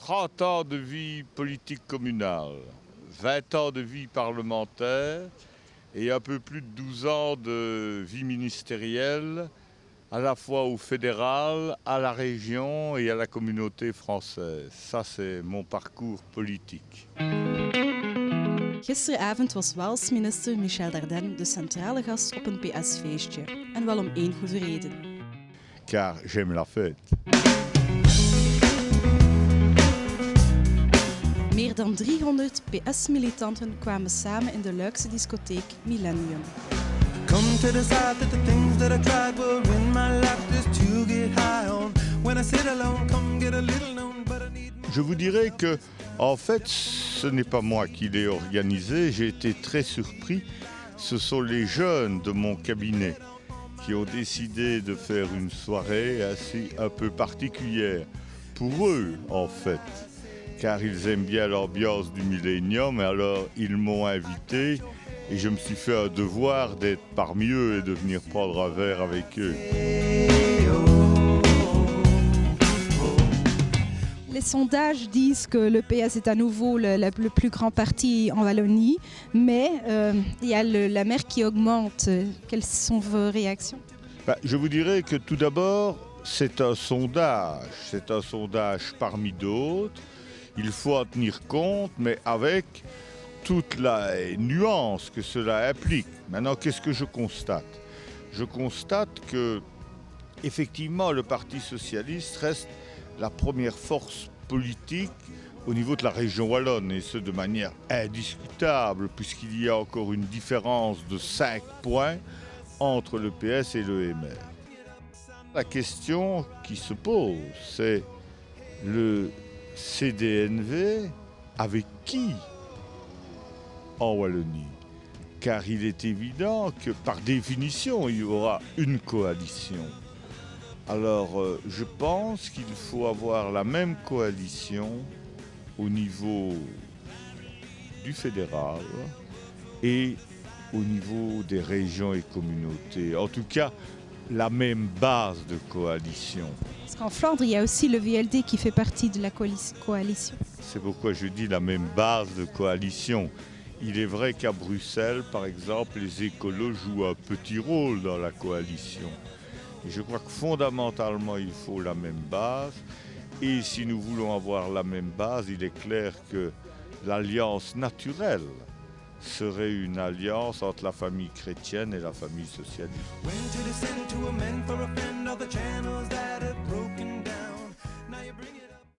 30 ans de vie politique communale, 20 ans de vie parlementaire et un peu plus de 12 ans de vie ministérielle, à la fois au fédéral, à la région et à la communauté française. Ça, c'est mon parcours politique. Gisteravond was Waals minister Michel Dardenne de centrale gast op een PS-feestje. En wel om één goede reden. Car j'aime la fête. Meer dan 300 PS-militanten kwamen samen in de Luikse discotheek Millennium. Come to decide that the things that I tried were in my life just to get high on. When I sit alone, come get a little known, but I need more. Je vous dirais que, en fait, ce n'est pas moi qui l'ai organisé. J'ai été très surpris. Ce sont les jeunes de mon cabinet qui ont décidé de faire une soirée assez un peu particulière. Pour eux, en fait. Car ils aiment bien l'ambiance du Millennium, et alors ils m'ont invité et je me suis fait un devoir d'être parmi eux et de venir prendre un verre avec eux. Les sondages disent que le PS est à nouveau le plus grand parti en Wallonie, mais il y a la mer qui augmente. Quelles sont vos réactions? Je vous dirais que tout d'abord, c'est un sondage parmi d'autres. Il faut en tenir compte, mais avec toutes les nuances que cela implique. Maintenant, qu'est-ce que je constate? Je constate que, effectivement, le Parti socialiste reste la première force politique au niveau de la région wallonne, et ce de manière indiscutable, puisqu'il y a encore une différence de 5 points entre le PS et le MR. La question qui se pose, c'est le CDNV avec qui en Wallonie? Car il est évident que par définition il y aura une coalition. Alors je pense qu'il faut avoir la même coalition au niveau du fédéral et au niveau des régions et communautés. En tout cas, la même base de coalition. Parce qu'en Flandre, il y a aussi le VLD qui fait partie de la coalition. C'est pourquoi je dis la même base de coalition. Il est vrai qu'à Bruxelles, par exemple, les écolos jouent un petit rôle dans la coalition. Et je crois que fondamentalement, il faut la même base. Et si nous voulons avoir la même base, il est clair que l'alliance naturelle serait une alliance entre la famille chrétienne et la famille socialiste.